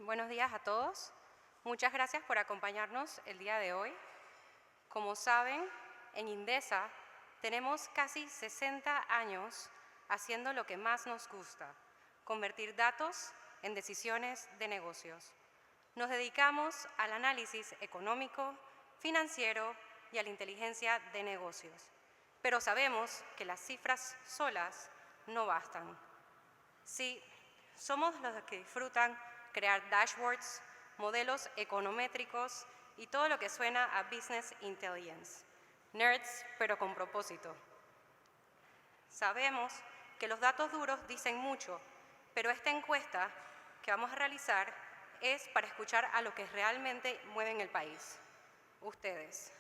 Buenos días a todos. Muchas gracias por acompañarnos el día de hoy. Como saben, en Indesa tenemos casi 60 años haciendo lo que más nos gusta, convertir datos en decisiones de negocios. Nos dedicamos al análisis económico, financiero y a la inteligencia de negocios. Pero sabemos que las cifras solas no bastan. Sí, somos los que disfrutan crear dashboards, modelos econométricos y todo lo que suena a Business Intelligence. Nerds, pero con propósito. Sabemos que los datos duros dicen mucho, pero esta encuesta que vamos a realizar es para escuchar a lo que realmente mueven el país, ustedes.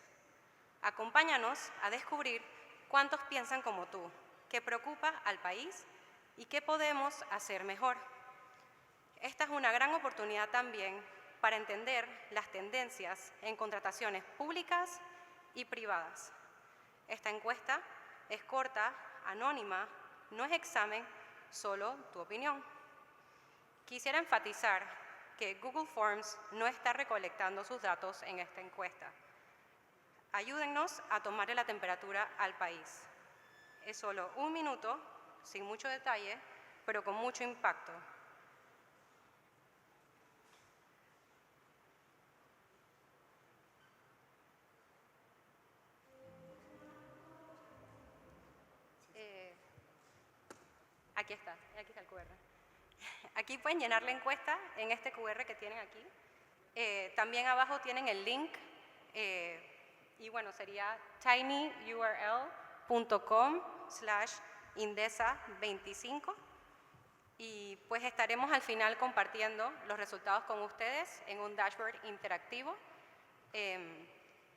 Acompáñanos a descubrir cuántos piensan como tú, qué preocupa al país y qué podemos hacer mejor. Esta es una gran oportunidad también para entender las tendencias en contrataciones públicas y privadas. Esta encuesta es corta, anónima, no es examen, solo tu opinión. Quisiera enfatizar que Google Forms no está recolectando sus datos en esta encuesta. Ayúdennos a tomarle la temperatura al país. Es solo un minuto, sin mucho detalle, pero con mucho impacto. Aquí está el QR. Aquí pueden llenar la encuesta en este QR que tienen aquí. También abajo tienen el link y bueno, sería tinyurl.com/indesa25 y pues estaremos al final compartiendo los resultados con ustedes en un dashboard interactivo.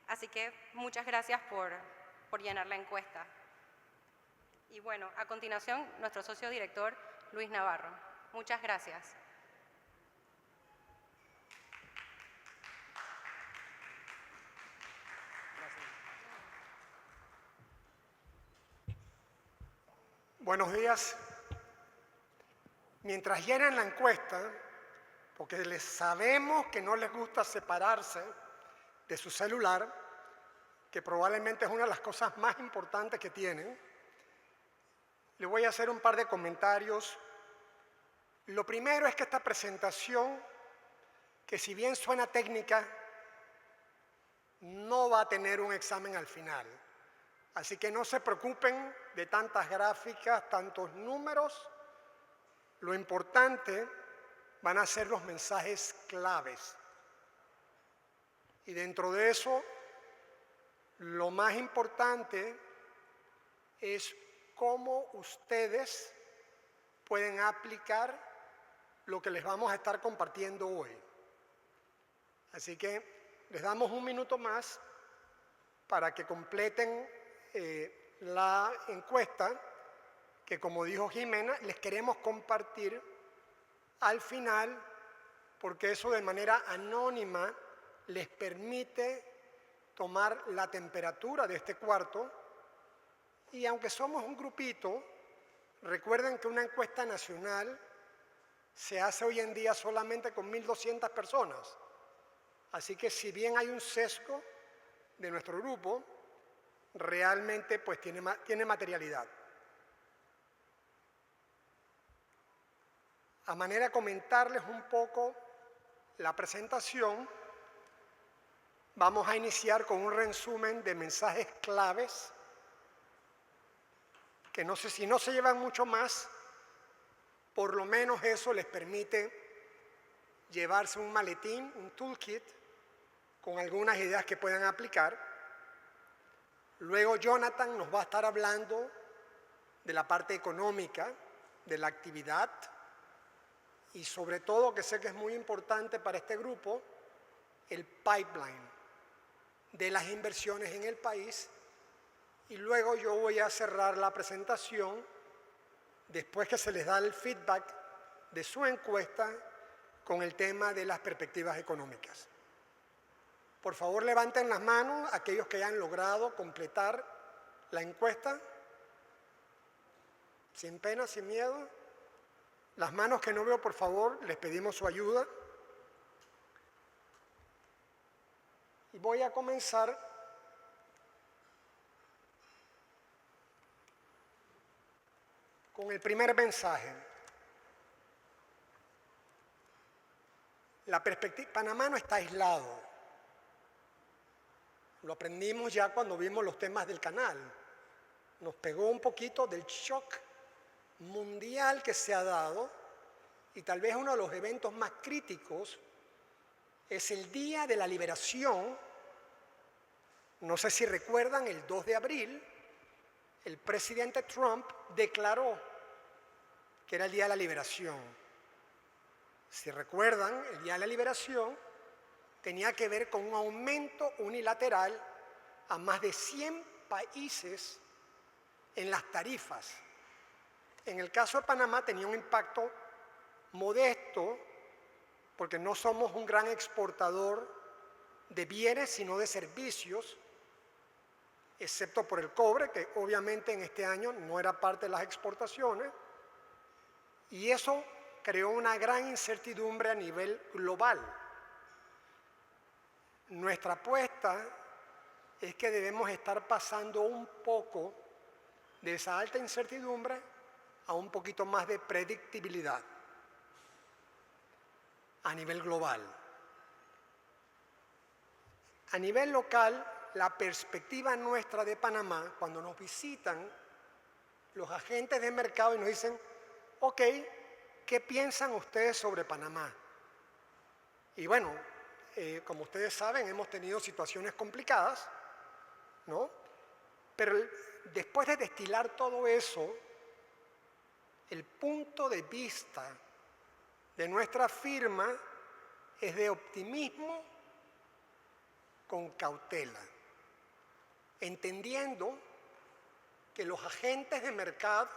Así que muchas gracias por llenar la encuesta. Y bueno, a continuación, nuestro socio director, Luis Navarro. Muchas gracias. Buenos días. Mientras llenan la encuesta, porque les sabemos que no les gusta separarse de su celular, que probablemente es una de las cosas más importantes que tienen, les voy a hacer un par de comentarios. Lo primero es que esta presentación, que si bien suena técnica, no va a tener un examen al final. Así que no se preocupen de tantas gráficas, tantos números. Lo importante van a ser los mensajes claves. Y dentro de eso, lo más importante es cómo ustedes pueden aplicar lo que les vamos a estar compartiendo hoy. Así que les damos un minuto más para que completen la encuesta que, como dijo Jimena, les queremos compartir al final, porque eso de manera anónima les permite tomar la temperatura de este cuarto. Y aunque somos un grupito, recuerden que una encuesta nacional se hace hoy en día solamente con 1.200 personas. Así que si bien hay un sesgo de nuestro grupo, realmente pues tiene materialidad. A manera de comentarles un poco la presentación, vamos a iniciar con un resumen de mensajes claves que no sé si no se llevan mucho más, por lo menos eso les permite llevarse un maletín, un toolkit, con algunas ideas que puedan aplicar. Luego Jonathan nos va a estar hablando de la parte económica, de la actividad y sobre todo, que sé que es muy importante para este grupo, el pipeline de las inversiones en el país. Y luego yo voy a cerrar la presentación, después que se les da el feedback de su encuesta, con el tema de las perspectivas económicas. Por favor, levanten las manos aquellos que hayan logrado completar la encuesta. Sin pena, sin miedo. Las manos que no veo, por favor, les pedimos su ayuda. Y voy a comenzar con el primer mensaje. La perspectiva, Panamá no está aislado. Lo aprendimos ya cuando vimos los temas del canal. Nos pegó un poquito del shock mundial que se ha dado, y tal vez uno de los eventos más críticos es el Día de la Liberación. No sé si recuerdan, el 2 de abril, el presidente Trump declaró que era el Día de la Liberación. Si recuerdan, el Día de la Liberación tenía que ver con un aumento unilateral a más de 100 países en las tarifas. En el caso de Panamá tenía un impacto modesto porque no somos un gran exportador de bienes, sino de servicios, excepto por el cobre, que obviamente en este año no era parte de las exportaciones, y eso creó una gran incertidumbre a nivel global. Nuestra apuesta es que debemos estar pasando un poco de esa alta incertidumbre a un poquito más de predictibilidad a nivel global. A nivel local, la perspectiva nuestra de Panamá, cuando nos visitan los agentes de mercado y nos dicen, ok, ¿qué piensan ustedes sobre Panamá? Y bueno, como ustedes saben, hemos tenido situaciones complicadas, ¿no? Pero después de destilar todo eso, el punto de vista de nuestra firma es de optimismo con cautela, entendiendo que los agentes de mercado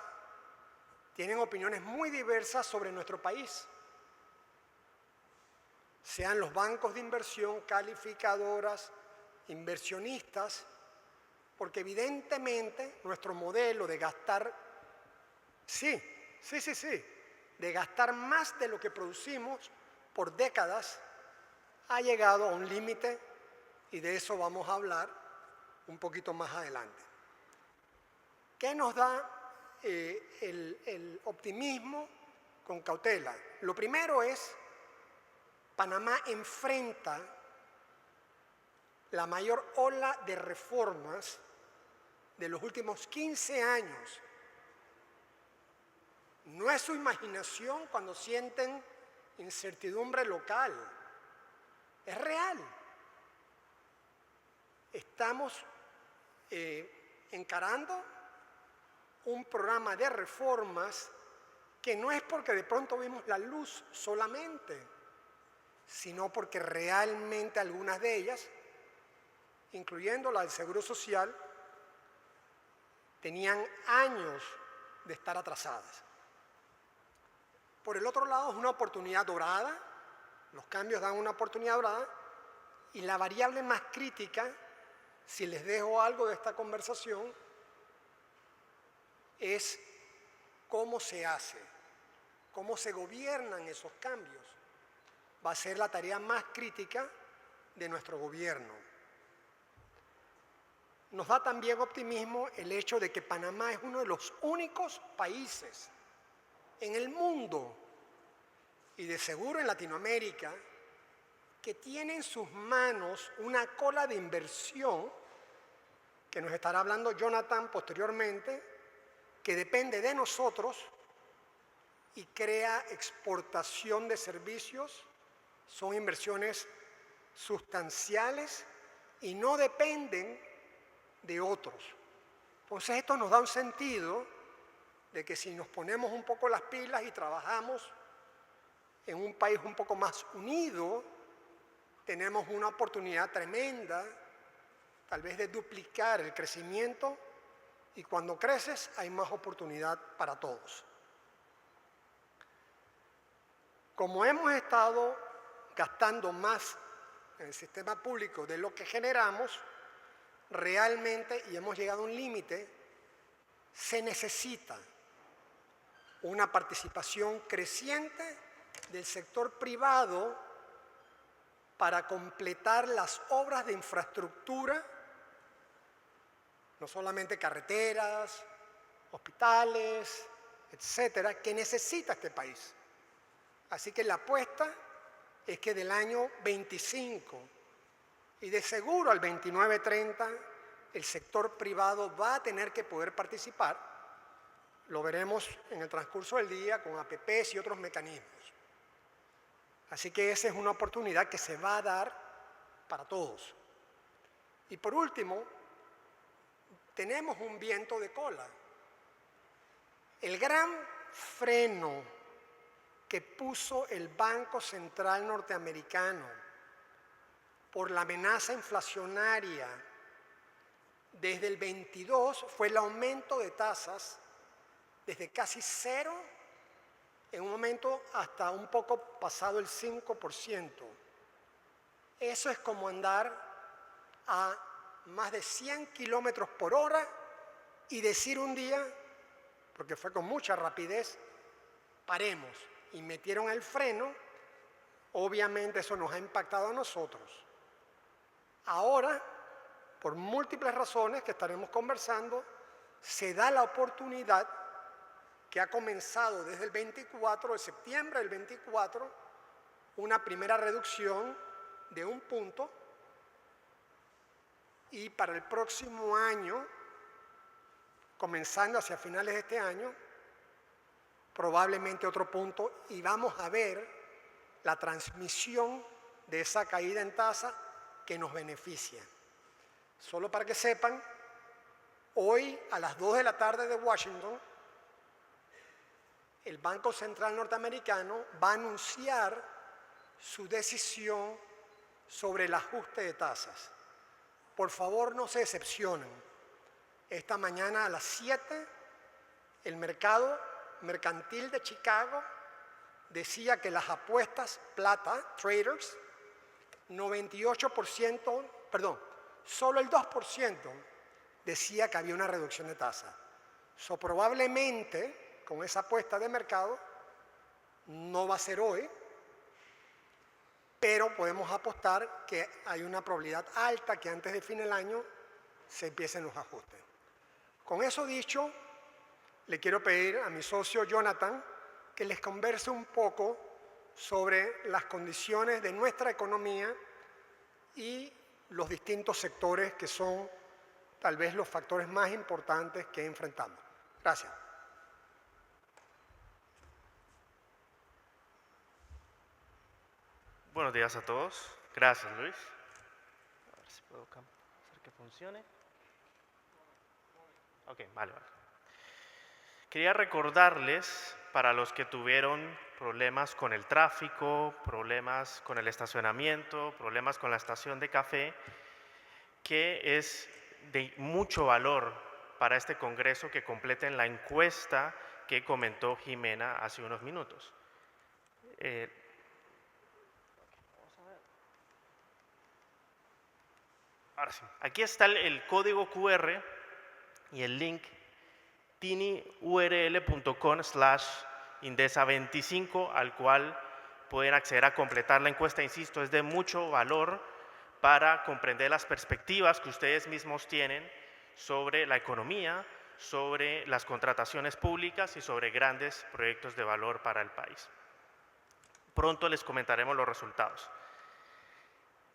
tienen opiniones muy diversas sobre nuestro país, sean los bancos de inversión, calificadoras, inversionistas, porque evidentemente nuestro modelo de gastar, de gastar más de lo que producimos por décadas ha llegado a un límite, y de eso vamos a hablar un poquito más adelante. ¿Qué nos da el optimismo con cautela? Lo primero es, Panamá enfrenta la mayor ola de reformas de los últimos 15 años. No es su imaginación cuando sienten incertidumbre local, es real. Estamos encarando un programa de reformas que no es porque de pronto vimos la luz solamente, sino porque realmente algunas de ellas, incluyendo la del Seguro Social, tenían años de estar atrasadas. Por el otro lado, es una oportunidad dorada, los cambios dan una oportunidad dorada, y la variable más crítica, si les dejo algo de esta conversación, es cómo se hace, cómo se gobiernan esos cambios. Va a ser la tarea más crítica de nuestro gobierno. Nos da también optimismo el hecho de que Panamá es uno de los únicos países en el mundo, y de seguro en Latinoamérica, que tiene en sus manos una cola de inversión, que nos estará hablando Jonathan posteriormente, que depende de nosotros y crea exportación de servicios. Son inversiones sustanciales y no dependen de otros. Entonces esto nos da un sentido de que si nos ponemos un poco las pilas y trabajamos en un país un poco más unido, tenemos una oportunidad tremenda, tal vez de duplicar el crecimiento, y cuando creces hay más oportunidad para todos. Como hemos estado gastando más en el sistema público de lo que generamos, realmente, y hemos llegado a un límite, se necesita una participación creciente del sector privado para completar las obras de infraestructura, no solamente carreteras, hospitales, etcétera, que necesita este país. Así que la apuesta es que del año 25 y de seguro al 29-30 el sector privado va a tener que poder participar. Lo veremos en el transcurso del día con APPs y otros mecanismos. Así que esa es una oportunidad que se va a dar para todos. Y por último, tenemos un viento de cola. El gran freno que puso el Banco Central norteamericano por la amenaza inflacionaria desde el 22 fue el aumento de tasas desde casi cero en un momento hasta un poco pasado el 5%. Eso es como andar a más de 100 kilómetros por hora y decir un día, porque fue con mucha rapidez, paremos, y metieron el freno. Obviamente eso nos ha impactado a nosotros. Ahora, por múltiples razones que estaremos conversando, se da la oportunidad que ha comenzado desde el 24 de septiembre del 24, una primera reducción de 1 punto, y para el próximo año, comenzando hacia finales de este año, probablemente otro punto, y vamos a ver la transmisión de esa caída en tasa que nos beneficia. Solo para que sepan, hoy a las 2 de la tarde de Washington, el Banco Central norteamericano va a anunciar su decisión sobre el ajuste de tasas. Por favor, no se decepcionen. Esta mañana a las 7, el mercado mercantil de Chicago decía que las apuestas plata, traders, 98%, perdón, solo el 2% decía que había una reducción de tasa. Probablemente, con esa apuesta de mercado, no va a ser hoy, pero podemos apostar que hay una probabilidad alta que antes de fin del año se empiecen los ajustes. Con eso dicho, le quiero pedir a mi socio Jonathan que les converse un poco sobre las condiciones de nuestra economía y los distintos sectores que son tal vez los factores más importantes que enfrentamos. Gracias. Buenos días a todos. Gracias, Luis. A ver si puedo hacer que funcione. Ok, vale. Quería recordarles, para los que tuvieron problemas con el tráfico, problemas con el estacionamiento, problemas con la estación de café, que es de mucho valor para este congreso que completen la encuesta que comentó Jimena hace unos minutos. Ahora sí, aquí está el código QR y el link tinyurl.com/indesa25 al cual pueden acceder a completar la encuesta. Insisto, es de mucho valor para comprender las perspectivas que ustedes mismos tienen sobre la economía, sobre las contrataciones públicas y sobre grandes proyectos de valor para el país. Pronto les comentaremos los resultados.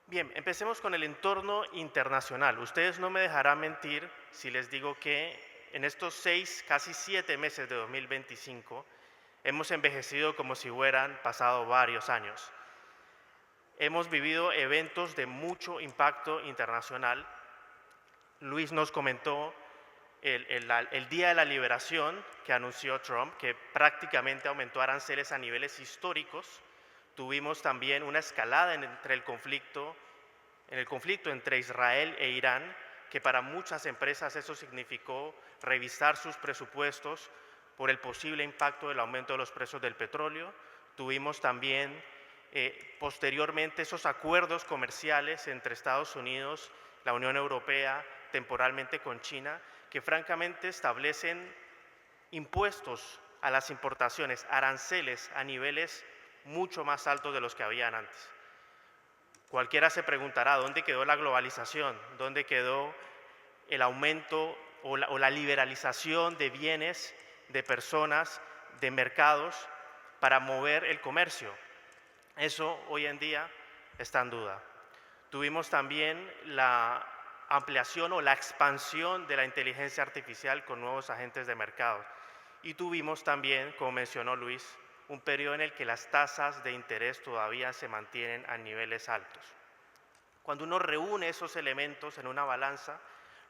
Bien, empecemos con el entorno internacional. Ustedes no me dejarán mentir si les digo que en estos 6, casi 7 meses de 2025 hemos envejecido como si hubieran pasado varios años. Hemos vivido eventos de mucho impacto internacional. Luis nos comentó el Día de la Liberación que anunció Trump, que prácticamente aumentó aranceles a niveles históricos. Tuvimos también una escalada en el conflicto entre Israel e Irán, que para muchas empresas eso significó revisar sus presupuestos por el posible impacto del aumento de los precios del petróleo. Tuvimos también posteriormente esos acuerdos comerciales entre Estados Unidos, la Unión Europea, temporalmente con China, que francamente establecen impuestos a las importaciones, aranceles a niveles mucho más altos de los que habían antes. Cualquiera se preguntará, ¿dónde quedó la globalización? ¿Dónde quedó el aumento o la liberalización de bienes, de personas, de mercados para mover el comercio? Eso hoy en día está en duda. Tuvimos también la ampliación o la expansión de la inteligencia artificial con nuevos agentes de mercado. Y tuvimos también, como mencionó Luis, un periodo en el que las tasas de interés todavía se mantienen a niveles altos. Cuando uno reúne esos elementos en una balanza,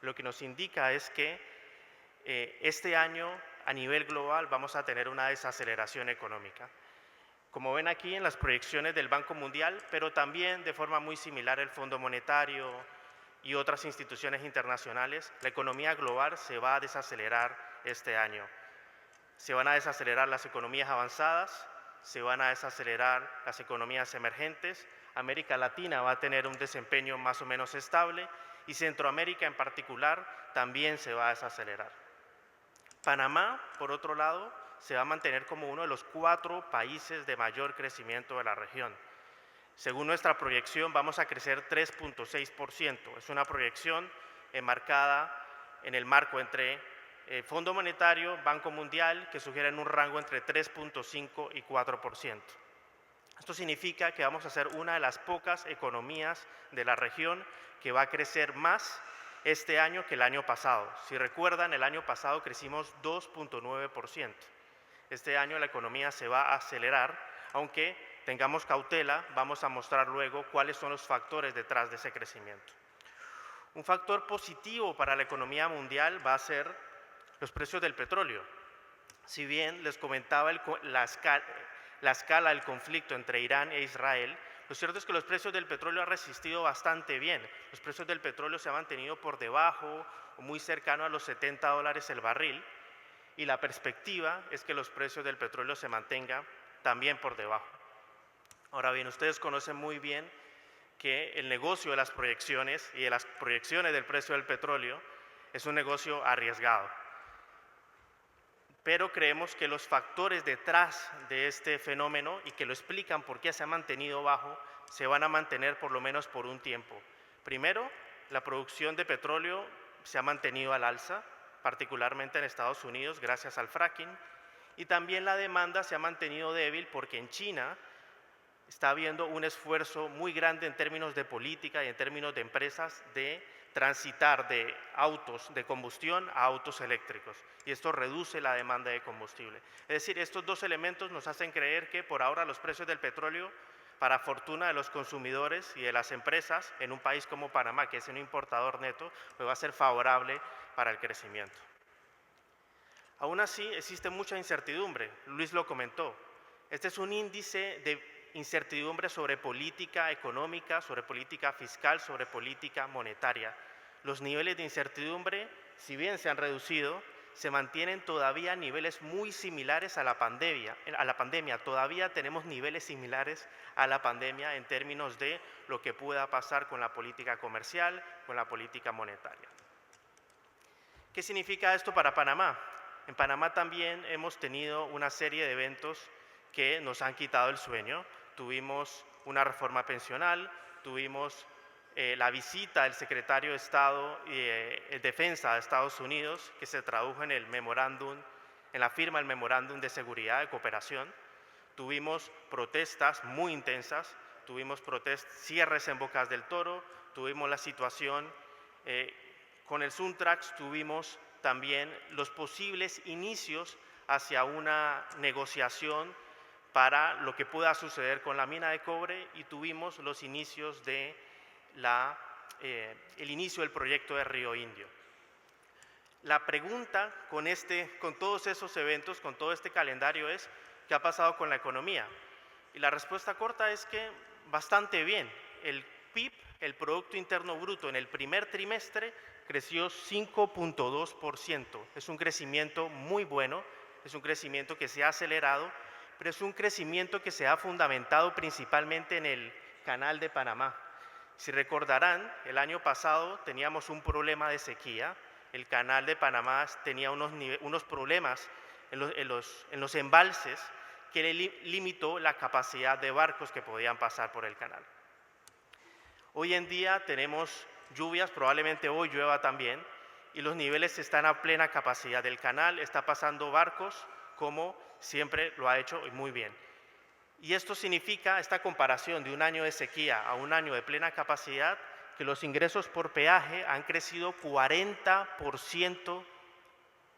lo que nos indica es que este año a nivel global vamos a tener una desaceleración económica. Como ven aquí en las proyecciones del Banco Mundial, pero también de forma muy similar el Fondo Monetario y otras instituciones internacionales, la economía global se va a desacelerar este año. Se van a desacelerar las economías avanzadas, se van a desacelerar las economías emergentes, América Latina va a tener un desempeño más o menos estable y Centroamérica en particular también se va a desacelerar. Panamá, por otro lado, se va a mantener como uno de los 4 países de mayor crecimiento de la región. Según nuestra proyección, vamos a crecer 3.6%. Es una proyección enmarcada en el marco entre Fondo Monetario, Banco Mundial, que sugieren un rango entre 3.5 y 4%. Esto significa que vamos a ser una de las pocas economías de la región que va a crecer más este año que el año pasado. Si recuerdan, el año pasado crecimos 2.9%. Este año la economía se va a acelerar, aunque tengamos cautela, vamos a mostrar luego cuáles son los factores detrás de ese crecimiento. Un factor positivo para la economía mundial va a ser los precios del petróleo. Si bien les comentaba la escala del conflicto entre Irán e Israel, lo cierto es que los precios del petróleo han resistido bastante bien. Los precios del petróleo se han mantenido por debajo o muy cercano a los $70 el barril y la perspectiva es que los precios del petróleo se mantengan también por debajo. Ahora bien, ustedes conocen muy bien que el negocio de las proyecciones y de las proyecciones del precio del petróleo es un negocio arriesgado. Pero creemos que los factores detrás de este fenómeno y que lo explican por qué se ha mantenido bajo, se van a mantener por lo menos por un tiempo. Primero, la producción de petróleo se ha mantenido al alza, particularmente en Estados Unidos gracias al fracking, y también la demanda se ha mantenido débil porque en China está habiendo un esfuerzo muy grande en términos de política y en términos de empresas de transitar de autos de combustión a autos eléctricos y esto reduce la demanda de combustible. Es decir, estos dos elementos nos hacen creer que por ahora los precios del petróleo, para fortuna de los consumidores y de las empresas en un país como Panamá, que es un importador neto, pues va a ser favorable para el crecimiento. Aún así, existe mucha incertidumbre, Luis lo comentó. Este es un índice de incertidumbre sobre política económica, sobre política fiscal, sobre política monetaria. Los niveles de incertidumbre, si bien se han reducido, se mantienen todavía a niveles muy similares a la pandemia. Todavía tenemos niveles similares a la pandemia en términos de lo que pueda pasar con la política comercial, con la política monetaria. ¿Qué significa esto para Panamá? En Panamá también hemos tenido una serie de eventos que nos han quitado el sueño. Tuvimos una reforma pensional, tuvimos la visita del secretario de Estado y Defensa de Estados Unidos, que se tradujo en el memorándum, en la firma del memorándum de seguridad de cooperación. Tuvimos protestas muy intensas, tuvimos cierres en Bocas del Toro, tuvimos la situación con el Suntrax, tuvimos también los posibles inicios hacia una negociación para lo que pueda suceder con la mina de cobre y tuvimos los inicios de el inicio del proyecto de Río Indio. La pregunta con todos esos eventos, con todo este calendario es, ¿qué ha pasado con la economía? Y la respuesta corta es que bastante bien. El PIB, el Producto Interno Bruto, en el primer trimestre creció 5.2%. Es un crecimiento muy bueno, es un crecimiento que se ha acelerado, pero es un crecimiento que se ha fundamentado principalmente en el Canal de Panamá. Si recordarán, el año pasado teníamos un problema de sequía, el Canal de Panamá tenía unos problemas en los embalses que limitó la capacidad de barcos que podían pasar por el canal. Hoy en día tenemos lluvias, probablemente hoy llueva también, y los niveles están a plena capacidad. El canal está pasando barcos como siempre lo ha hecho y muy bien. Y esto significa, esta comparación de un año de sequía a un año de plena capacidad, que los ingresos por peaje han crecido 40%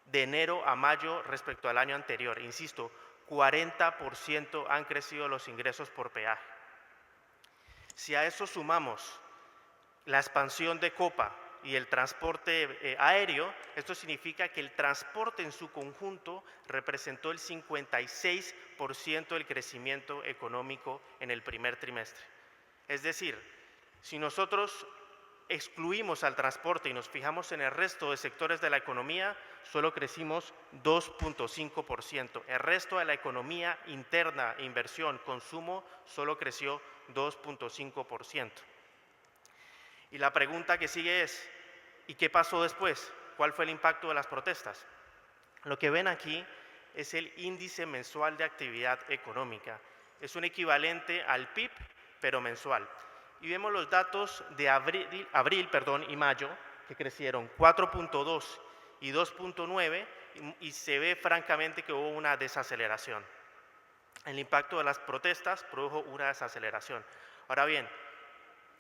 de enero a mayo respecto al año anterior. Insisto, 40% han crecido los ingresos por peaje. Si a eso sumamos la expansión de Copa y el transporte aéreo, esto significa que el transporte en su conjunto representó el 56% del crecimiento económico en el primer trimestre. Es decir, si nosotros excluimos al transporte y nos fijamos en el resto de sectores de la economía, solo crecimos 2.5%. El resto de la economía interna, inversión, consumo, solo creció 2.5%. Y la pregunta que sigue es, ¿y qué pasó después? ¿Cuál fue el impacto de las protestas? Lo que ven aquí es el índice mensual de actividad económica. Es un equivalente al PIB, pero mensual. Y vemos los datos de abril y mayo, que crecieron 4.2 y 2.9, y se ve francamente que hubo una desaceleración. El impacto de las protestas produjo una desaceleración. Ahora bien,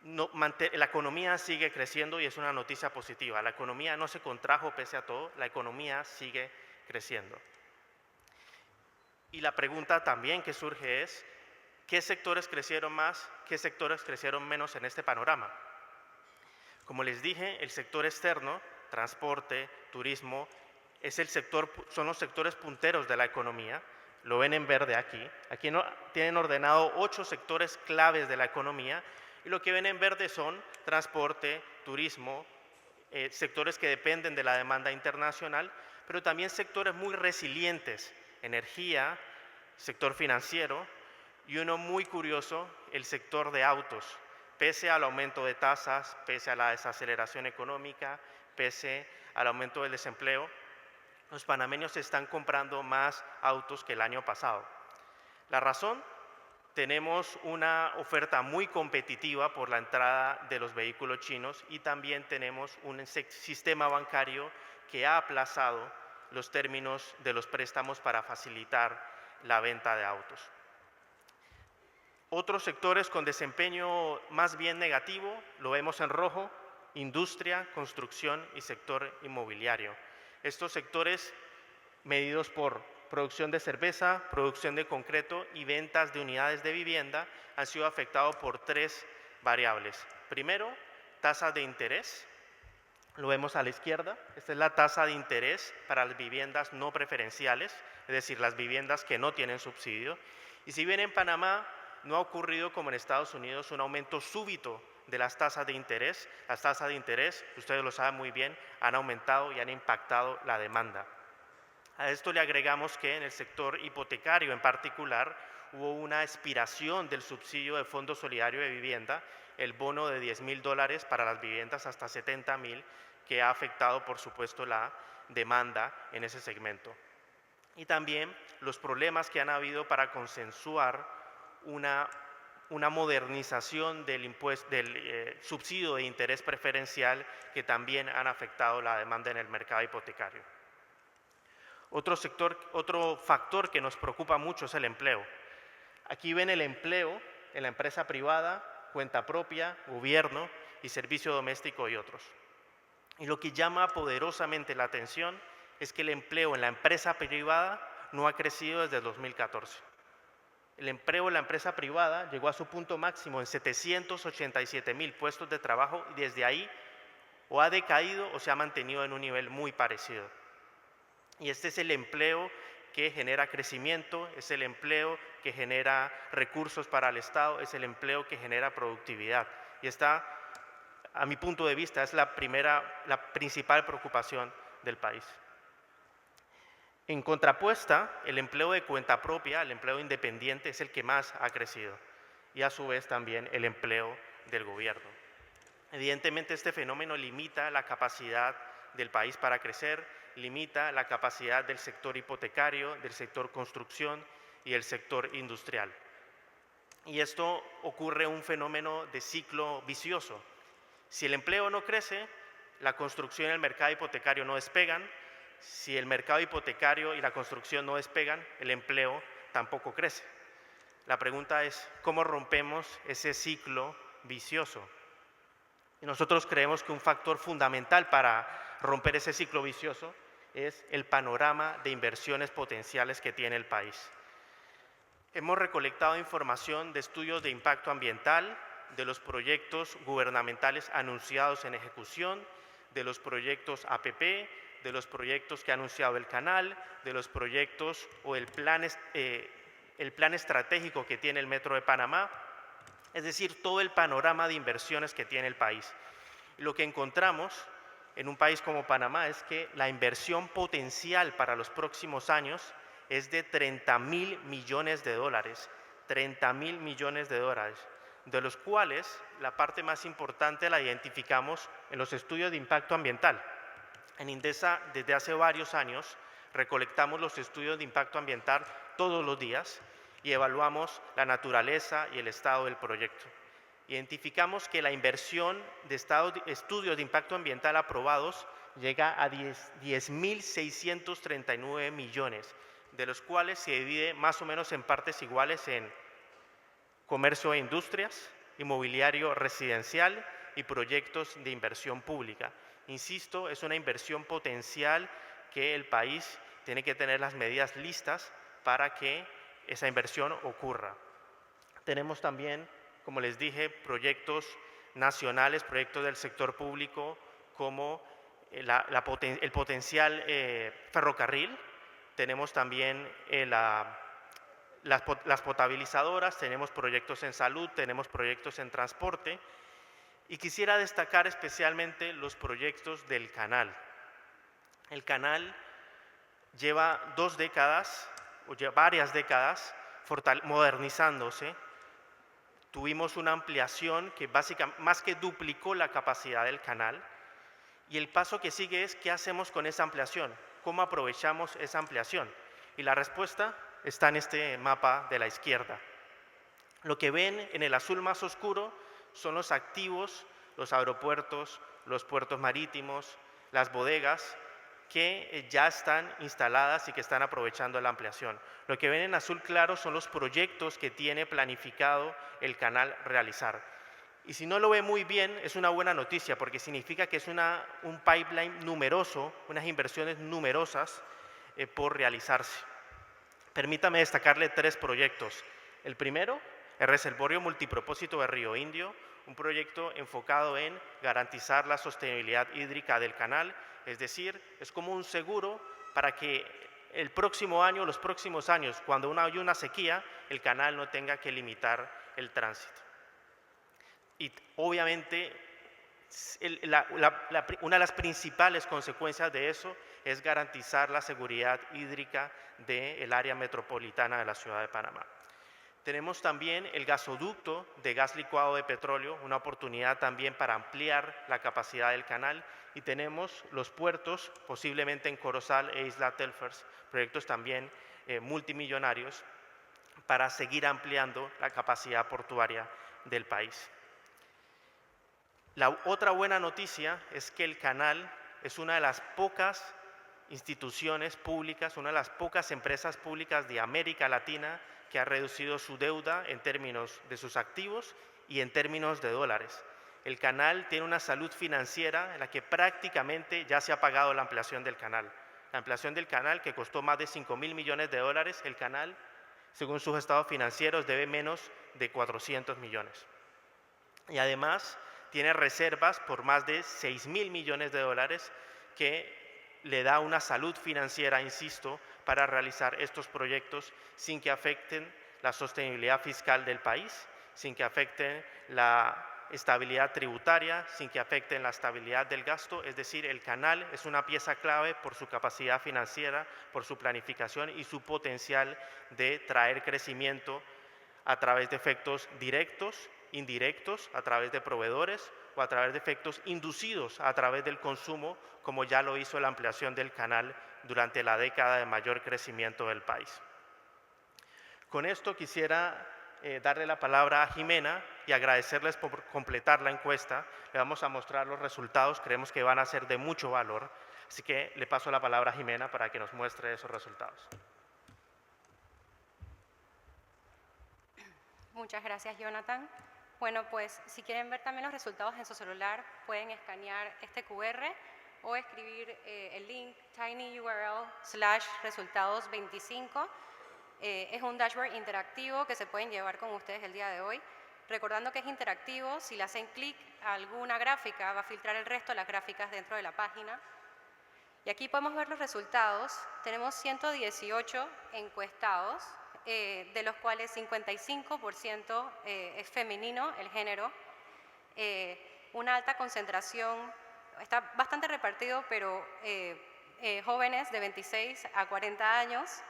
la economía sigue creciendo y es una noticia positiva. La economía no se contrajo pese a todo, la economía sigue creciendo. Y la pregunta también que surge es, ¿qué sectores crecieron más, qué sectores crecieron menos en este panorama? Como les dije, el sector externo, transporte, turismo, son los sectores punteros de la economía. Lo ven en verde aquí. Aquí tienen ordenado 8 sectores claves de la economía, y lo que ven en verde son transporte, turismo, sectores que dependen de la demanda internacional, pero también sectores muy resilientes, energía, sector financiero, y uno muy curioso, el sector de autos. Pese al aumento de tasas, pese a la desaceleración económica, pese al aumento del desempleo, los panameños están comprando más autos que el año pasado. La razón, tenemos una oferta muy competitiva por la entrada de los vehículos chinos, y también tenemos un sistema bancario que ha aplazado los términos de los préstamos para facilitar la venta de autos. Otros sectores con desempeño más bien negativo, lo vemos en rojo: industria, construcción y sector inmobiliario. Estos sectores, medidos por producción de cerveza, producción de concreto y ventas de unidades de vivienda, han sido afectados por 3 variables. Primero, tasas de interés. Lo vemos a la izquierda. Esta es la tasa de interés para las viviendas no preferenciales, es decir, las viviendas que no tienen subsidio. Y si bien en Panamá no ha ocurrido como en Estados Unidos un aumento súbito de las tasas de interés ustedes lo saben muy bien, han aumentado y han impactado la demanda. A esto le agregamos que en el sector hipotecario en particular hubo una expiración del subsidio de Fondo Solidario de Vivienda, el bono de $10.000 para las viviendas hasta 70.000, que ha afectado por supuesto la demanda en ese segmento. Y también los problemas que han habido para consensuar una modernización del subsidio de interés preferencial, que también han afectado la demanda en el mercado hipotecario. Otro factor que nos preocupa mucho es el empleo. Aquí ven el empleo en la empresa privada, cuenta propia, gobierno y servicio doméstico y otros. Y lo que llama poderosamente la atención es que el empleo en la empresa privada no ha crecido desde el 2014. El empleo en la empresa privada llegó a su punto máximo en 787.000 puestos de trabajo, y desde ahí o ha decaído o se ha mantenido en un nivel muy parecido. Y este es el empleo que genera crecimiento, es el empleo que genera recursos para el Estado, es el empleo que genera productividad. Y esta, a mi punto de vista, es la principal preocupación del país. En contrapuesta, el empleo de cuenta propia, el empleo independiente, es el que más ha crecido, y a su vez también el empleo del gobierno. Evidentemente, este fenómeno limita la capacidad del país para crecer, limita la capacidad del sector hipotecario, del sector construcción y del sector industrial. Y esto ocurre un fenómeno de ciclo vicioso. Si el empleo no crece, la construcción y el mercado hipotecario no despegan. Si el mercado hipotecario y la construcción no despegan, el empleo tampoco crece. La pregunta es, ¿cómo rompemos ese ciclo vicioso? Y nosotros creemos que un factor fundamental para romper ese ciclo vicioso es el panorama de inversiones potenciales que tiene el país. Hemos recolectado información de estudios de impacto ambiental, de los proyectos gubernamentales anunciados en ejecución, de los proyectos APP, de los proyectos que ha anunciado el canal, de los proyectos o el plan estratégico que tiene el Metro de Panamá, es decir, todo el panorama de inversiones que tiene el país. Y lo que encontramos en un país como Panamá es que la inversión potencial para los próximos años es de 30.000 millones de dólares, 30.000 millones de dólares, de los cuales la parte más importante la identificamos en los estudios de impacto ambiental. En Indesa, desde hace varios años, recolectamos los estudios de impacto ambiental todos los días y evaluamos la naturaleza y el estado del proyecto. Identificamos que la inversión de estudios de impacto ambiental aprobados llega a 10.639 millones, de los cuales se divide más o menos en partes iguales en comercio e industrias, inmobiliario residencial y proyectos de inversión pública. Insisto, es una inversión potencial que el país tiene que tener las medidas listas para que esa inversión ocurra. Tenemos también, como les dije, proyectos nacionales, proyectos del sector público como el potencial ferrocarril. Tenemos también las potabilizadoras, tenemos proyectos en salud, tenemos proyectos en transporte. Y quisiera destacar especialmente los proyectos del canal. El canal lleva 2 décadas, o ya varias décadas, modernizándose. Tuvimos una ampliación que básicamente, más que duplicó la capacidad del canal. Y el paso que sigue es, ¿qué hacemos con esa ampliación? ¿Cómo aprovechamos esa ampliación? Y la respuesta está en este mapa de la izquierda. Lo que ven en el azul más oscuro son los activos, los aeropuertos, los puertos marítimos, las bodegas que ya están instaladas y que están aprovechando la ampliación. Lo que ven en azul claro son los proyectos que tiene planificado el canal realizar. Y si no lo ve muy bien, es una buena noticia, porque significa que es un pipeline numeroso, unas inversiones numerosas por realizarse. Permítame destacarle 3 proyectos. El primero, el reservorio multipropósito de Río Indio, un proyecto enfocado en garantizar la sostenibilidad hídrica del canal, es decir, es como un seguro para que el próximo año, los próximos años, cuando hay una sequía, el canal no tenga que limitar el tránsito. Y obviamente una de las principales consecuencias de eso es garantizar la seguridad hídrica del área metropolitana de la ciudad de Panamá. Tenemos también el gasoducto de gas licuado de petróleo, una oportunidad también para ampliar la capacidad del canal, y tenemos los puertos, posiblemente en Corozal e Isla Telfers, proyectos también multimillonarios para seguir ampliando la capacidad portuaria del país. La otra buena noticia es que el canal es una de las pocas instituciones públicas, una de las pocas empresas públicas de América Latina que ha reducido su deuda en términos de sus activos y en términos de dólares. El canal tiene una salud financiera en la que prácticamente ya se ha pagado la ampliación del canal. La ampliación del canal, que costó más de 5.000 millones de dólares, el canal, según sus estados financieros, debe menos de 400 millones. Y además tiene reservas por más de 6.000 millones de dólares que le da una salud financiera, insisto, para realizar estos proyectos sin que afecten la sostenibilidad fiscal del país, sin que afecten la estabilidad tributaria, sin que afecten la estabilidad del gasto. Es decir, el canal es una pieza clave por su capacidad financiera, por su planificación y su potencial de traer crecimiento a través de efectos directos, indirectos, a través de proveedores o a través de efectos inducidos a través del consumo, como ya lo hizo la ampliación del canal durante la década de mayor crecimiento del país. Con esto quisiera darle la palabra a Jimena y agradecerles por completar la encuesta. Le vamos a mostrar los resultados, creemos que van a ser de mucho valor. Así que le paso la palabra a Jimena para que nos muestre esos resultados. Muchas gracias, Jonathan. Bueno, pues si quieren ver también los resultados en su celular, pueden escanear este QR o escribir el link tinyurl/resultados25. Es un dashboard interactivo que se pueden llevar con ustedes el día de hoy. Recordando que es interactivo, si le hacen clic a alguna gráfica, va a filtrar el resto de las gráficas dentro de la página. Y aquí podemos ver los resultados. Tenemos 118 encuestados, de los cuales 55% es femenino, el género. Una alta concentración, está bastante repartido, pero jóvenes de 26 a 40 años.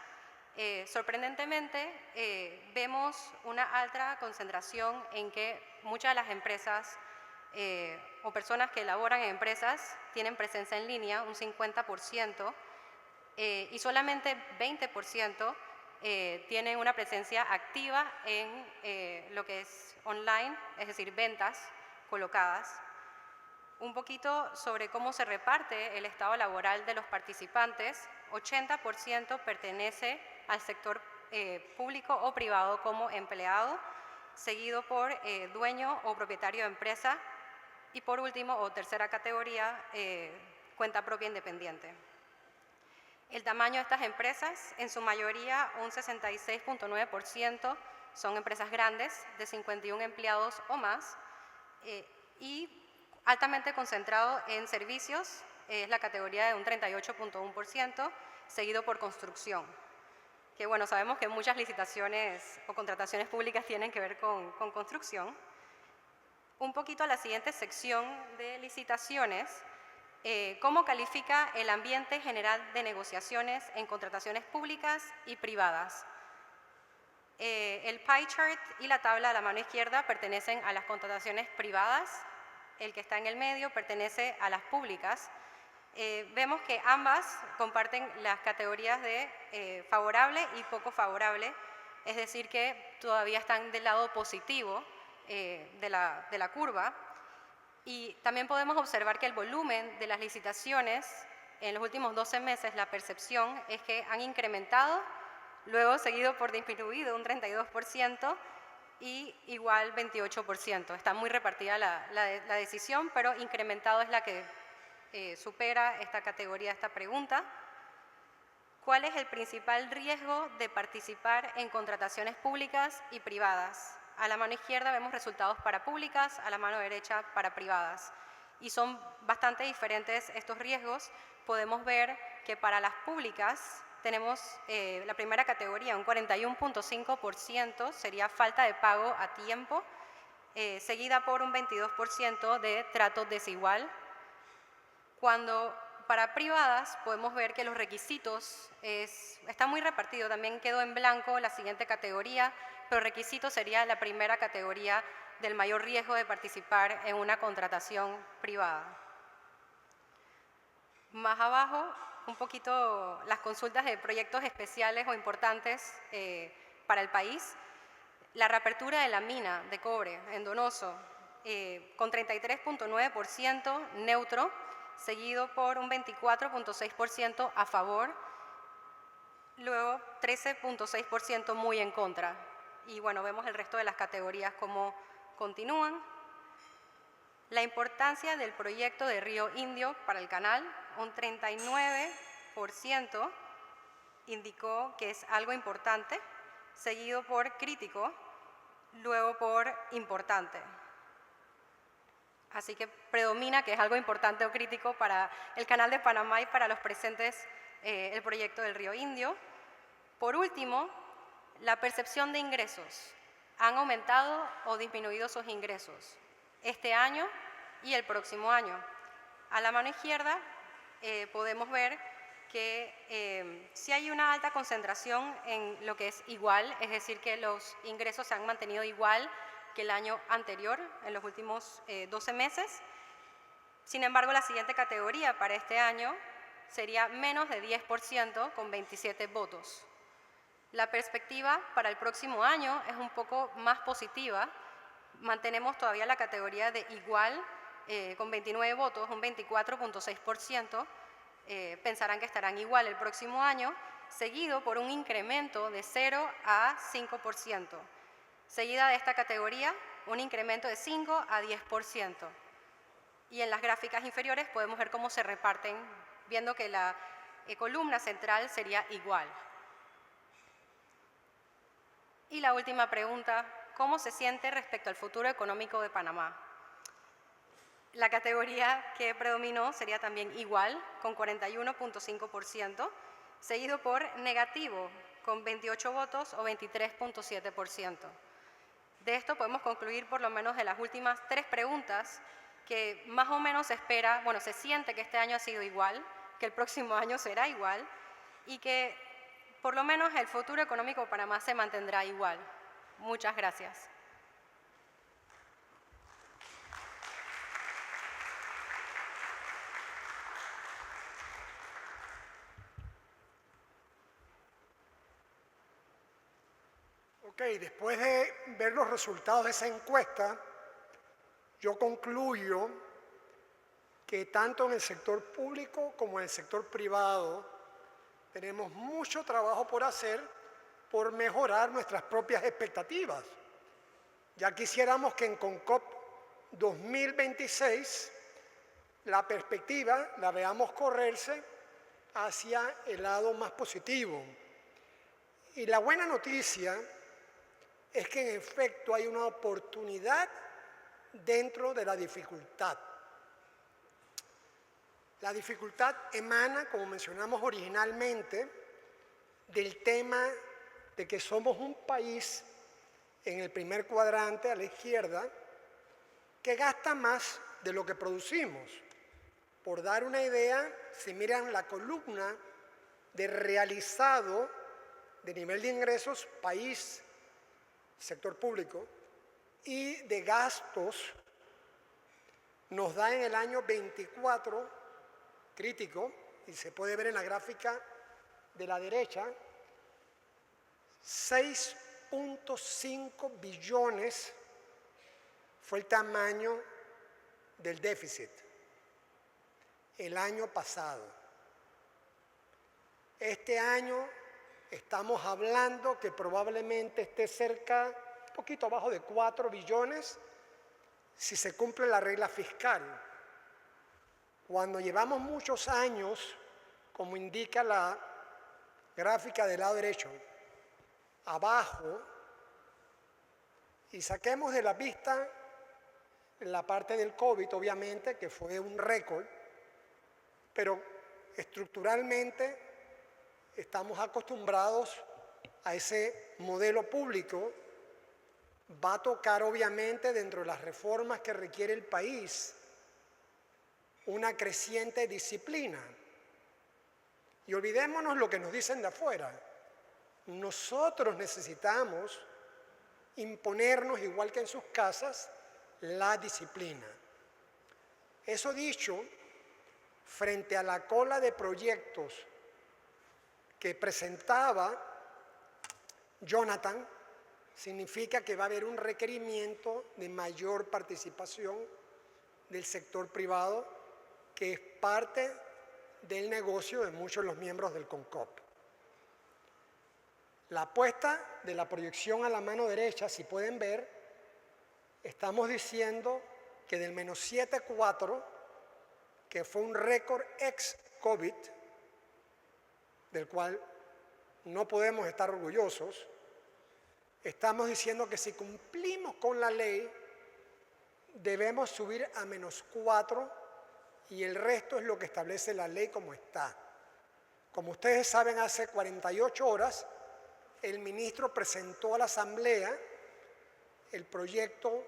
Sorprendentemente, vemos una alta concentración en que muchas de las empresas o personas que laboran en empresas tienen presencia en línea, un 50%, y solamente 20% tienen una presencia activa en lo que es online, es decir, ventas colocadas. Un poquito sobre cómo se reparte el estado laboral de los participantes. 80% pertenece al sector público o privado como empleado, seguido por dueño o propietario de empresa y por último, o tercera categoría, cuenta propia independiente. El tamaño de estas empresas, en su mayoría un 66.9% son empresas grandes de 51 empleados o más y altamente concentrado en servicios, es la categoría de un 38.1%, seguido por construcción. Que bueno, sabemos que muchas licitaciones o contrataciones públicas tienen que ver con construcción. Un poquito a la siguiente sección de licitaciones, cómo califica el ambiente general de negociaciones en contrataciones públicas y privadas. El pie chart y la tabla a la mano izquierda pertenecen a las contrataciones privadas, el que está en el medio pertenece a las públicas. Vemos que ambas comparten las categorías de favorable y poco favorable, es decir que todavía están del lado positivo de la curva. Y también podemos observar que el volumen de las licitaciones en los últimos 12 meses, la percepción es que han incrementado, luego seguido por disminuido un 32% y igual 28%. Está muy repartida la decisión, pero incrementado es la que supera esta categoría, esta pregunta. ¿Cuál es el principal riesgo de participar en contrataciones públicas y privadas? A la mano izquierda vemos resultados para públicas, a la mano derecha para privadas. Y son bastante diferentes estos riesgos. Podemos ver que para las públicas tenemos la primera categoría, un 41.5% sería falta de pago a tiempo, seguida por un 22% de trato desigual. Cuando para privadas podemos ver que los requisitos está muy repartido, también quedó en blanco la siguiente categoría, pero requisito sería la primera categoría del mayor riesgo de participar en una contratación privada. Más abajo, un poquito las consultas de proyectos especiales o importantes para el país. La reapertura de la mina de cobre en Donoso, con 33.9% neutro, seguido por un 24.6% a favor, luego 13.6% muy en contra. Y bueno, vemos el resto de las categorías cómo continúan. La importancia del proyecto de Río Indio para el canal, un 39% indicó que es algo importante, seguido por crítico, luego por importante. Así que predomina que es algo importante o crítico para el canal de Panamá y para los presentes el proyecto del Río Indio. Por último, la percepción de ingresos. ¿Han aumentado o disminuido sus ingresos este año y el próximo año? A la mano izquierda podemos ver que sí hay una alta concentración en lo que es igual, es decir, que los ingresos se han mantenido igual que el año anterior, en los últimos 12 meses. Sin embargo, la siguiente categoría para este año sería menos de 10% con 27 votos. La perspectiva para el próximo año es un poco más positiva. Mantenemos todavía la categoría de igual, con 29 votos, un 24.6%. Pensarán que estarán igual el próximo año, seguido por un incremento de 0 a 5%. Seguida de esta categoría, un incremento de 5 a 10%. Y en las gráficas inferiores podemos ver cómo se reparten, viendo que la columna central sería igual. Y la última pregunta, ¿cómo se siente respecto al futuro económico de Panamá? La categoría que predominó sería también igual, con 41.5%, seguido por negativo, con 28 votos o 23.7%. De esto podemos concluir por lo menos de las últimas 3 preguntas que más o menos se espera, bueno, se siente que este año ha sido igual, que el próximo año será igual y que por lo menos el futuro económico de Panamá se mantendrá igual. Muchas gracias. Ok, después de ver los resultados de esa encuesta, yo concluyo que tanto en el sector público como en el sector privado tenemos mucho trabajo por hacer por mejorar nuestras propias expectativas. Ya quisiéramos que en CONCOP 2026 la perspectiva la veamos correrse hacia el lado más positivo. Y la buena noticia es que en efecto hay una oportunidad dentro de la dificultad. La dificultad emana, como mencionamos originalmente, del tema de que somos un país en el primer cuadrante a la izquierda que gasta más de lo que producimos. Por dar una idea, si miran la columna de realizado de nivel de ingresos, país, sector público, y de gastos, nos da en el año 24, crítico, y se puede ver en la gráfica de la derecha, 6.5 billones fue el tamaño del déficit el año pasado. Este año estamos hablando que probablemente esté cerca, un poquito abajo de 4 billones, si se cumple la regla fiscal. Cuando llevamos muchos años, como indica la gráfica del lado derecho, abajo, y saquemos de la vista la parte del COVID, obviamente, que fue un récord, pero estructuralmente estamos acostumbrados a ese modelo público. Va a tocar, obviamente, dentro de las reformas que requiere el país, una creciente disciplina. Y olvidémonos lo que nos dicen de afuera. Nosotros necesitamos imponernos, igual que en sus casas, la disciplina. Eso dicho, frente a la cola de proyectos que presentaba Jonathan, significa que va a haber un requerimiento de mayor participación del sector privado, que es parte del negocio de muchos de los miembros del CONCOP. La apuesta de la proyección a la mano derecha, si pueden ver, estamos diciendo que del menos 7.4, que fue un récord ex-COVID, del cual no podemos estar orgullosos, estamos diciendo que si cumplimos con la ley, debemos subir a menos 4, y el resto es lo que establece la ley como está. Como ustedes saben, hace 48 horas, el ministro presentó a la Asamblea el proyecto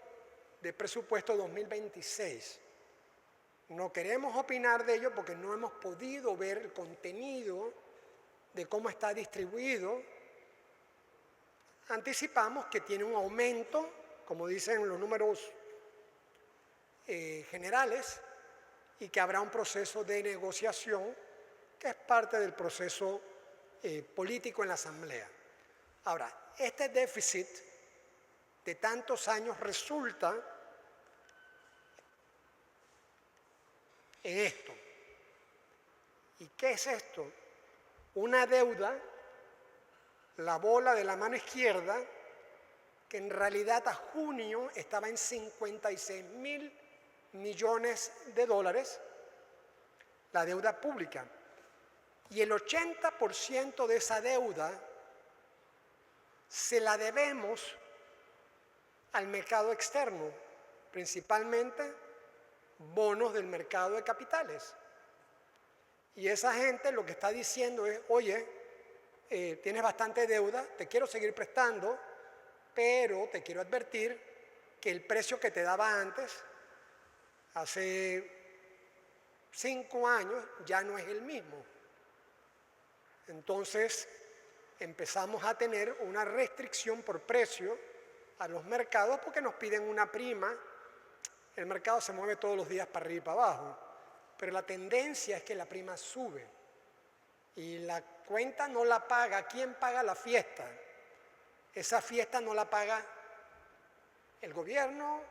de presupuesto 2026. No queremos opinar de ello porque no hemos podido ver el contenido de cómo está distribuido. Anticipamos que tiene un aumento, como dicen los números generales, y que habrá un proceso de negociación que es parte del proceso político en la Asamblea. Ahora, este déficit de tantos años resulta en esto. ¿Y qué es esto? Una deuda, la bola de la mano izquierda, que en realidad a junio estaba en 56.000 millones de dólares, la deuda pública. Y el 80% de esa deuda se la debemos al mercado externo, principalmente bonos del mercado de capitales. Y esa gente lo que está diciendo es, oye, tienes bastante deuda, te quiero seguir prestando, pero te quiero advertir que el precio que te daba antes, hace 5 años, ya no es el mismo. Entonces, empezamos a tener una restricción por precio a los mercados porque nos piden una prima. El mercado se mueve todos los días para arriba y para abajo, pero la tendencia es que la prima sube y la cuenta no la paga. ¿Quién paga la fiesta? Esa fiesta no la paga el gobierno,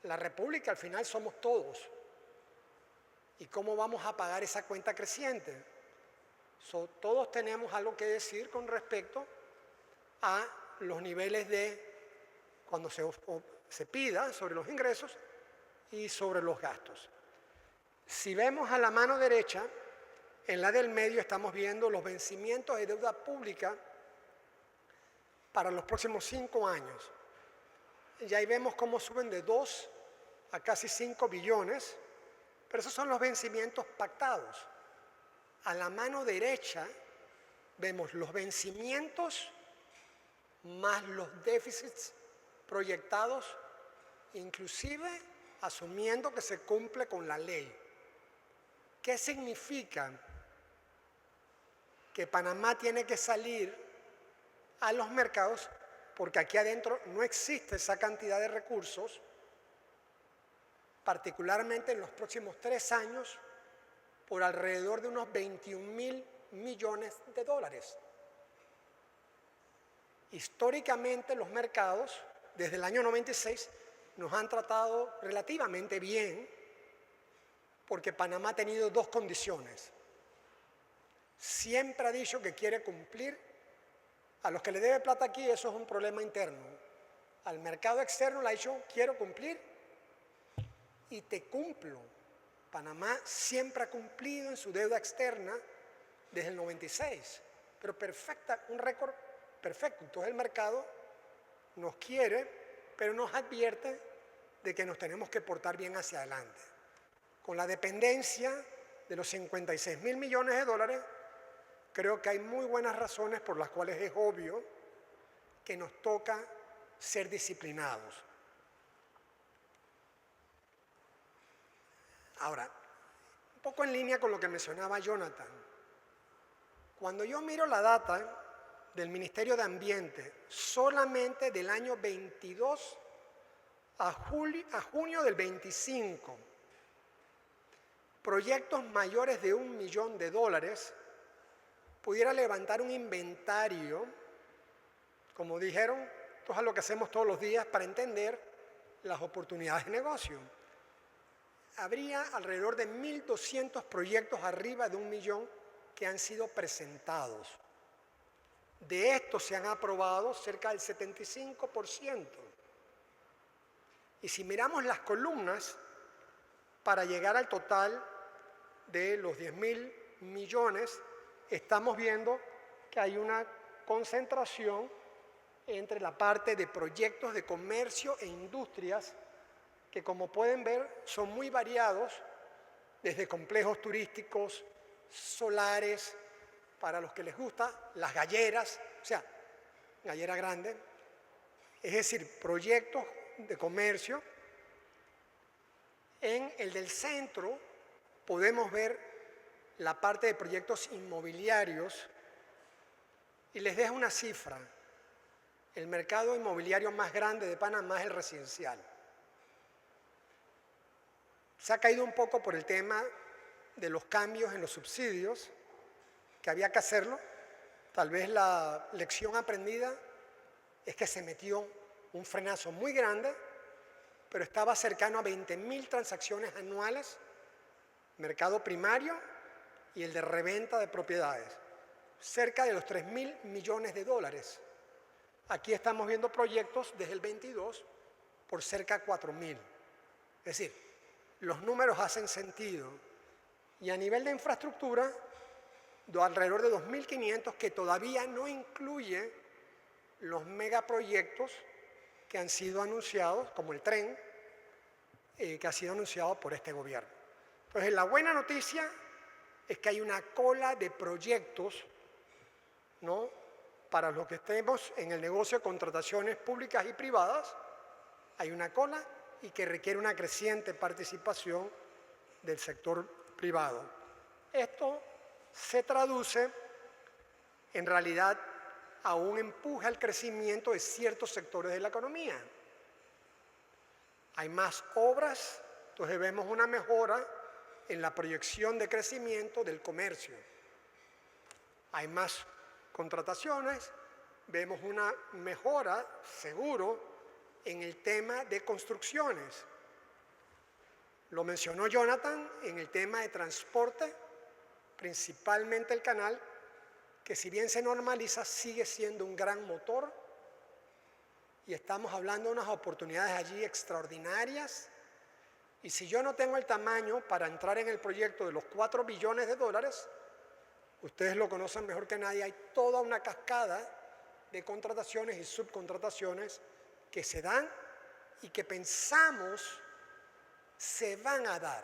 la república, al final somos todos. ¿Y cómo vamos a pagar esa cuenta creciente? Todos tenemos algo que decir con respecto a los niveles de cuando se pida sobre los ingresos y sobre los gastos. Si vemos a la mano derecha, en la del medio estamos viendo los vencimientos de deuda pública para los próximos 5 años. Y ahí vemos cómo suben de 2 a casi 5 billones, pero esos son los vencimientos pactados. A la mano derecha vemos los vencimientos más los déficits proyectados, inclusive asumiendo que se cumple con la ley. ¿Qué significa? Que Panamá tiene que salir a los mercados porque aquí adentro no existe esa cantidad de recursos, particularmente en los próximos 3 años, por alrededor de unos 21.000 millones de dólares. Históricamente los mercados, desde el año 96, nos han tratado relativamente bien porque Panamá ha tenido 2 condiciones. Siempre ha dicho que quiere cumplir. A los que le debe plata aquí, eso es un problema interno. Al mercado externo le ha dicho, quiero cumplir y te cumplo. Panamá siempre ha cumplido en su deuda externa desde el 96, pero perfecta, un récord perfecto. Entonces el mercado nos quiere, pero nos advierte de que nos tenemos que portar bien hacia adelante. Con la dependencia de los 56.000 millones de dólares, creo que hay muy buenas razones por las cuales es obvio que nos toca ser disciplinados. Ahora, un poco en línea con lo que mencionaba Jonathan, cuando yo miro la data del Ministerio de Ambiente, solamente del año 22 a junio del 25, proyectos mayores de $1 millón pudiera levantar un inventario, como dijeron, esto es lo que hacemos todos los días para entender las oportunidades de negocio. Habría alrededor de 1.200 proyectos arriba de $1 millón que han sido presentados. De estos se han aprobado cerca del 75%. Y si miramos las columnas, para llegar al total de los 10.000 millones, estamos viendo que hay una concentración entre la parte de proyectos de comercio e industrias que, como pueden ver, son muy variados, desde complejos turísticos, solares, para los que les gusta, las galleras, o sea, gallera grande, es decir, proyectos de comercio. En el del centro podemos ver la parte de proyectos inmobiliarios y les dejo una cifra. El mercado inmobiliario más grande de Panamá es el residencial. Se ha caído un poco por el tema de los cambios en los subsidios, que había que hacerlo, Tal vez la lección aprendida es que se metió un frenazo muy grande, pero estaba cercano a 20.000 transacciones anuales, mercado primario y el de reventa de propiedades, cerca de los 3.000 millones de dólares. Aquí estamos viendo proyectos desde el 22 por cerca de 4.000. Es decir, los números hacen sentido. Y a nivel de infraestructura, alrededor de 2.500, que todavía no incluye los megaproyectos que han sido anunciados, como el tren, que ha sido anunciado por este gobierno. Entonces, la buena noticia es que hay una cola de proyectos, ¿no?, para los que estemos en el negocio de contrataciones públicas y privadas, hay una cola y que requiere una creciente participación del sector privado. Esto se traduce en realidad a un empuje al crecimiento de ciertos sectores de la economía. Hay más obras, entonces vemos una mejora en la proyección de crecimiento del comercio. Hay más contrataciones, vemos una mejora, seguro, en el tema de construcciones. Lo mencionó Jonathan en el tema de transporte, principalmente el canal, que si bien se normaliza, sigue siendo un gran motor y estamos hablando de unas oportunidades allí extraordinarias. Y si yo no tengo el tamaño para entrar en el proyecto de los 4 billones de dólares, ustedes lo conocen mejor que nadie, hay toda una cascada de contrataciones y subcontrataciones que se dan y que pensamos se van a dar.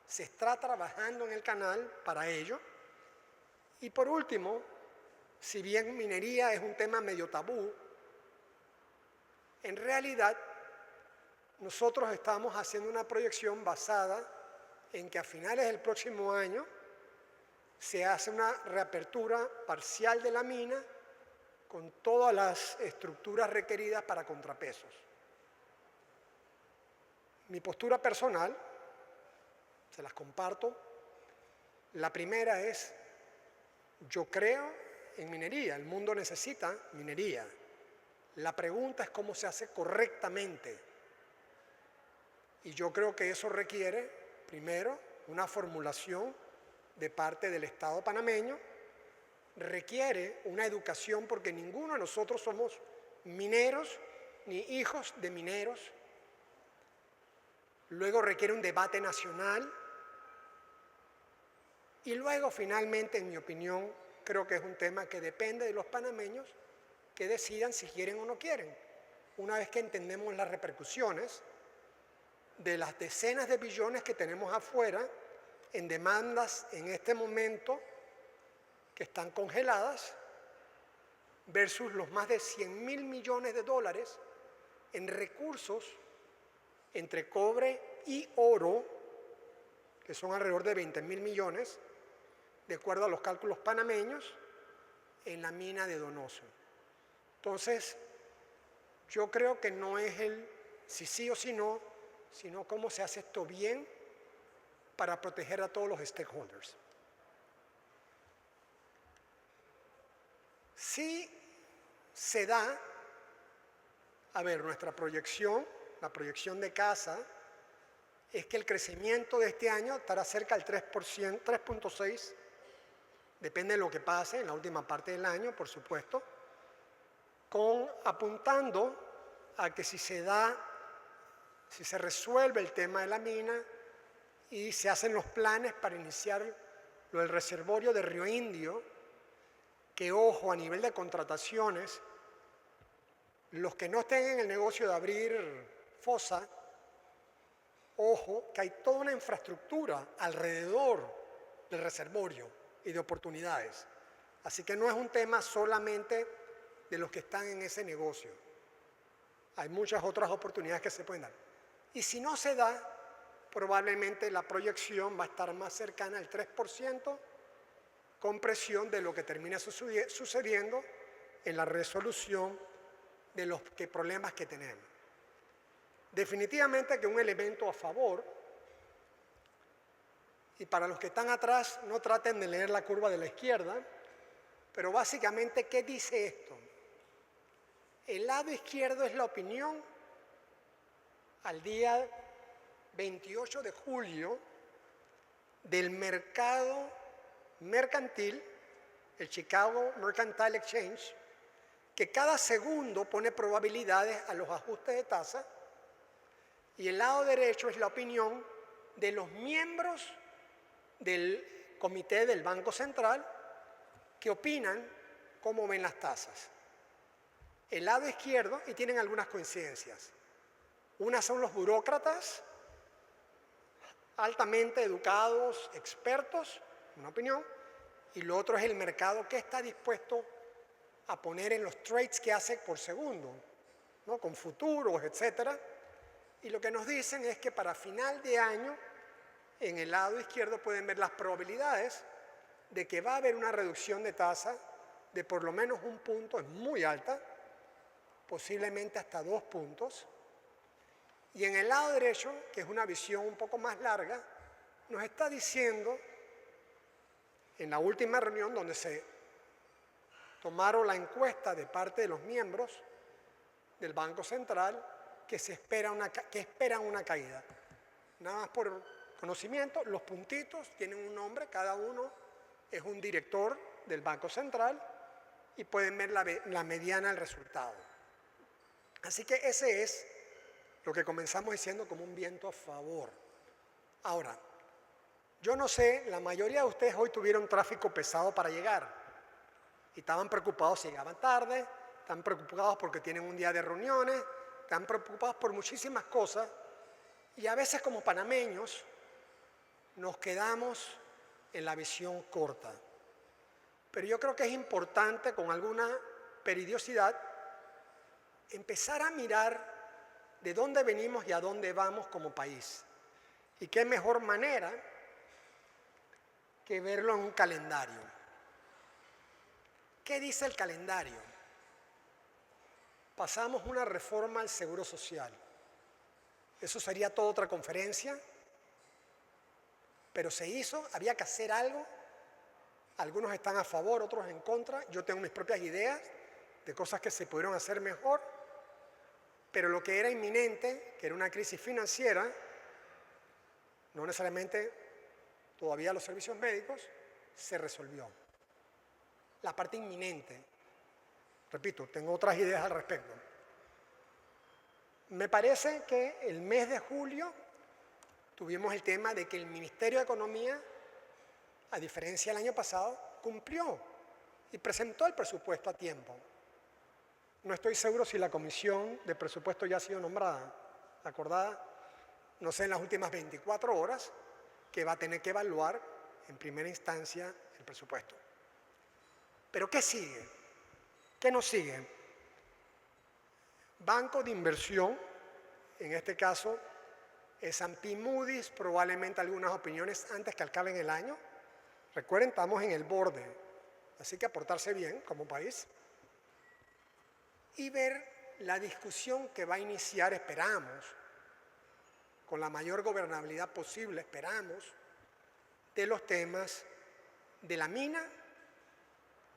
Se está trabajando en el canal para ello. Y por último, si bien minería es un tema medio tabú, en realidad nosotros estamos haciendo una proyección basada en que a finales del próximo año se hace una reapertura parcial de la mina con todas las estructuras requeridas para contrapesos. Mi postura personal, se las comparto. La primera es, yo creo en minería, el mundo necesita minería. La pregunta es cómo se hace correctamente. Y yo creo que eso requiere, primero, una formulación de parte del Estado panameño, requiere una educación porque ninguno de nosotros somos mineros ni hijos de mineros. Luego requiere un debate nacional y luego finalmente, en mi opinión, creo que es un tema que depende de los panameños que decidan si quieren o no quieren. Una vez que entendemos las repercusiones de las decenas de billones que tenemos afuera en demandas en este momento que están congeladas versus los más de 100.000 millones de dólares en recursos entre cobre y oro, que son alrededor de 20.000 millones, de acuerdo a los cálculos panameños, en la mina de Donoso. Entonces, yo creo que no es el si sí o si no, sino cómo se hace esto bien para proteger a todos los stakeholders. Si se da, a ver, nuestra proyección, la proyección de casa, es que el crecimiento de este año estará cerca del 3%, 3.6%, depende de lo que pase en la última parte del año, por supuesto, apuntando a que si se resuelve el tema de la mina y se hacen los planes para iniciar lo del reservorio de Río Indio, que ojo, a nivel de contrataciones, los que no estén en el negocio de abrir fosa, ojo, que hay toda una infraestructura alrededor del reservorio y de oportunidades. Así que no es un tema solamente de los que están en ese negocio. Hay muchas otras oportunidades que se pueden dar. Y si no se da, probablemente la proyección va a estar más cercana al 3%, con presión de lo que termina sucediendo en la resolución de los problemas que tenemos. Definitivamente que un elemento a favor, y para los que están atrás no traten de leer la curva de la izquierda, Pero básicamente, ¿qué dice esto? El lado izquierdo es la opinión al día 28 de julio del mercado mercantil, el Chicago Mercantile Exchange, que cada segundo pone probabilidades a los ajustes de tasa, y el lado derecho es la opinión de los miembros del comité del Banco Central que opinan cómo ven las tasas. El lado izquierdo, y tienen algunas coincidencias. Unas son los burócratas, altamente educados, expertos, una opinión, y lo otro es el mercado que está dispuesto a poner en los trades que hace por segundo, ¿no? Con futuros, etcétera. Y lo que nos dicen es que para final de año, en el lado izquierdo pueden ver las probabilidades de que va a haber una reducción de tasa de por lo menos 1 punto, es muy alta, posiblemente hasta 2 puntos. Y en el lado derecho, que es una visión un poco más larga, nos está diciendo, en la última reunión donde se tomaron la encuesta de parte de los miembros del Banco Central, que esperan una caída. Nada más por conocimiento, los puntitos tienen un nombre, cada uno es un director del Banco Central y pueden ver la mediana del resultado. Así que ese es lo que comenzamos diciendo como un viento a favor. Ahora, yo no sé, la mayoría de ustedes hoy tuvieron tráfico pesado para llegar y estaban preocupados si llegaban tarde, están preocupados porque tienen un día de reuniones, están preocupados por muchísimas cosas y a veces como panameños nos quedamos en la visión corta. Pero yo creo que es importante con alguna periodicidad empezar a mirar de dónde venimos y a dónde vamos como país. Y qué mejor manera que verlo en un calendario. ¿Qué dice el calendario? Pasamos una reforma al Seguro Social. Eso sería toda otra conferencia, pero se hizo, había que hacer algo. Algunos están a favor, otros en contra. Yo tengo mis propias ideas de cosas que se pudieron hacer mejor, pero lo que era inminente, que era una crisis financiera, no necesariamente todavía los servicios médicos, se resolvió. La parte inminente, repito, tengo otras ideas al respecto. Me parece que el mes de julio tuvimos el tema de que el Ministerio de Economía, a diferencia del año pasado, cumplió y presentó el presupuesto a tiempo. No estoy seguro si la comisión de presupuesto ya ha sido nombrada, acordada, no sé, en las últimas 24 horas, que va a tener que evaluar en primera instancia el presupuesto. Pero ¿qué sigue? ¿Qué nos sigue? Banco de inversión, en este caso S&P Moody's, probablemente algunas opiniones antes que acaben el año. Recuerden, estamos en el borde, así que aportarse bien como país. Y ver la discusión que va a iniciar, esperamos, con la mayor gobernabilidad posible, esperamos, de los temas de la mina,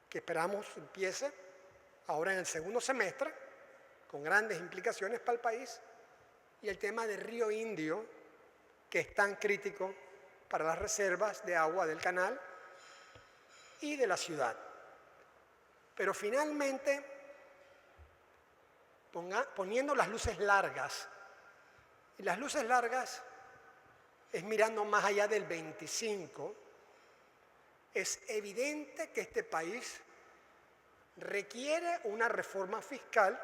que esperamos empiece ahora en el segundo semestre, con grandes implicaciones para el país, y el tema de Río Indio, que es tan crítico para las reservas de agua del canal y de la ciudad. Pero finalmente, poniendo las luces largas, y las luces largas es mirando más allá del 25, es evidente que este país requiere una reforma fiscal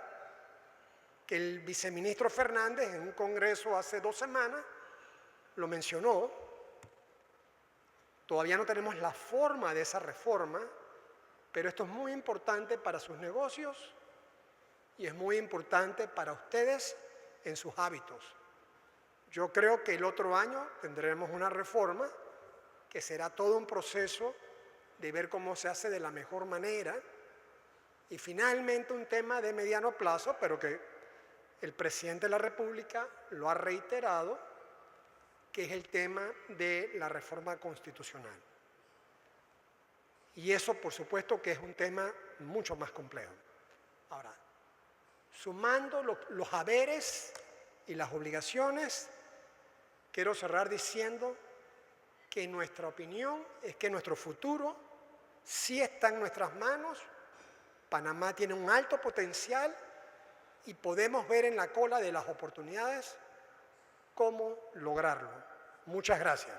que el viceministro Fernández en un congreso hace 2 semanas lo mencionó. Todavía no tenemos la forma de esa reforma, pero esto es muy importante para sus negocios y es muy importante para ustedes en sus hábitos. Yo creo que el otro año tendremos una reforma que será todo un proceso de ver cómo se hace de la mejor manera y finalmente un tema de mediano plazo, pero que el presidente de la República lo ha reiterado, que es el tema de la reforma constitucional. Y eso, por supuesto, que es un tema mucho más complejo. Ahora, sumando los haberes y las obligaciones, quiero cerrar diciendo que nuestra opinión es que nuestro futuro sí está en nuestras manos. Panamá tiene un alto potencial y podemos ver en la cola de las oportunidades cómo lograrlo. Muchas gracias.